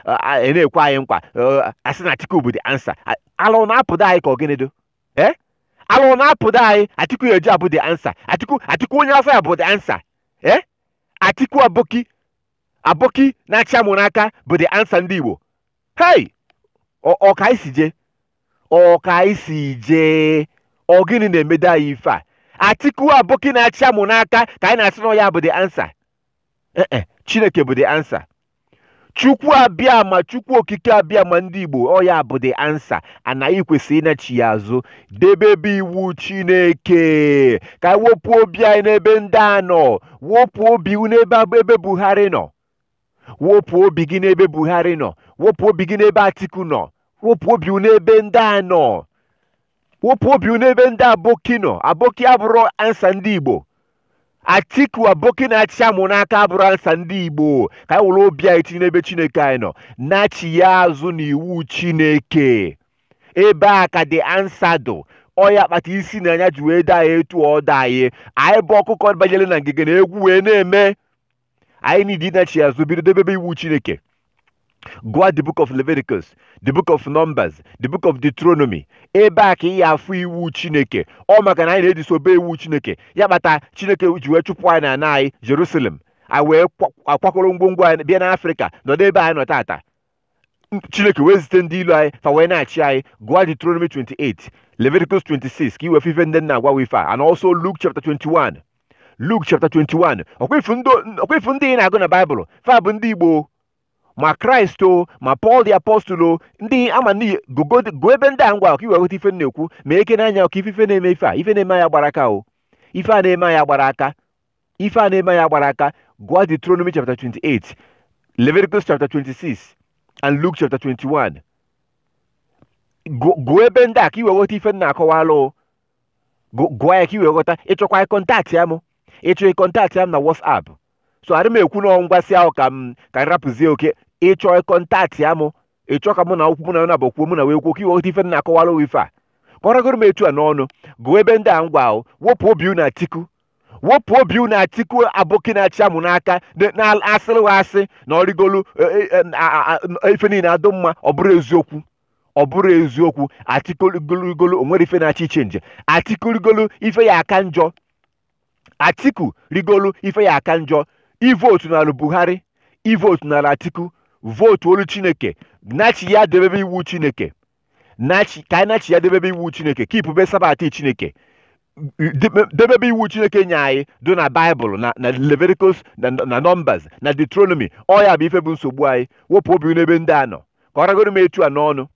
na-ekwe anyị nkwa asị na Atiku bụ the answer. Alụ na-apụda anyị ka ọgịnị do alụ na-apụda anyị Atiku eji abụ the answer. Atiku onye afọ ya bụ the answer. Atiku aboki na-achị amụ n'aka bụ the answer ndị Igbo. Hey, ọka isi je ọgịnị na-emeda anyị ife a? Atiku aboki na-achị amụ n'aka ka anyị na-asị na ya bụ the answer. Chineke bụ the answer. Chukwu abịama, Chukwu okike abịama ndị Igbo ya bụ the answer. Anaghị kwesịrị ịnachi ya azụ. Debebe iwu Chineke ka wepụ obi anyị n'ebe ndị a nọ. Wepụ obi n'ebe Buhari nọ. Wepụ obi gị n'ebe Buhari nọ. Wepụ obi gị n'ebe Atiku nọ. Wepụ obi n'ebe ndị a nọ. Wepụ obi n'ebe ndị aboki nọ. Aboki abụrụ ansa ndị Igbo. Atiku aboki na-achị amụ n'aka abụrụ ansa ndị Igbo. Ka anyị were obi anyị tinye n'ebe Chineke anyị nọ. Na-achị ya azụ n'iwu Chineke. Ebe a ka dị ansa dụ. Ọya kpata isi na anya ji wee daa ya etu ọ daa ya. Anyị bụ ọkụkọ banyere na ngige na egwu wee na-eme. Anyị need na-achị azụ bido debebe iwu Chineke. Gụọ the book of Leviticus, the book of Numbers, the book of Deuteronomy. Ebe a ka ị afụ iwu Chineke. Ọ maka na anyị na-edisobe iwu Chineke. Ya kpata Chineke ji wee chụpụ anyị na anyị Jerusalem. A wee akwakọrọ ngwongwo anyị bịa n'Afrịka nọdụ ebe anyị nọ tata. Chineke wee zite ndị ilu anyị fa wee na-achị anyị. Gụọ Deuteronomy 28, Leviticus 26 ka iwe fife ndị nna agwa ife a. And also Luke chapter 21. Luke chapter 21. Ọkwefu ndị ị na-agụ na Bible fa bụ ndị Igbo. Ma Kraịst ma Paul the Apostle ndị ama n'iyi go ebe ndị a ngwa ka iwe ghọta ife na-ekwu ma eke n'anya ka ife na-eme ife a ife na-eme ya gbara aka ife a na-eme ya gbara aka. Gụọ Deuteronomy chapter 28, Leviticus chapter 26 and Luke chapter 21. Go ebe ndị a ka iwe ghọta ife na-akọwalụ. Gụọ ya ka iwe ghọta. Ịchọkwa kọntaktị ya m na WhatsApp. So adị m ekwu na ngwasị ahụ ka rapụzie oke. Ịchọ kọntaktị ya m, ịchọ ka mụ na okwu mụ na abụkwuo mụ na wee kwuo ka iwe ghọta ife na-akọwalụ ife a. Kọrọgoro m etu a n'ọnụ. Gụọ ebe ndị a ngwa ahụ. Wepụ obi na Atiku. Wepụ obi na Atiku aboki na-achị amụ n'aka na-asịrị asị na ọrịgolu ife niile adụ mma. Ọ bụrụ eziokwu. Atiku rigolu onwere ife na-achị iche nje. Atiku rigolu ife ya aka njọ. Atiku rigolu ife ya aka njọ. Ivotu n'ala Buhari, ivotu n'ala Atiku, votu olu Chineke. Nachi ya debebe iwu Chineke. Ka nachi ya debebe iwu Chineke. Kipube sabati Chineke. Debebe iwu Chineke nye anyị do na Bible na Leviticus na Numbers na Deuteronomy. Ọ ya bụ ife bụ nsogbu anyị. Wepụ obi n'ebe ndị a nọ. Ka ọ ragoro m etu a n'ọnụ.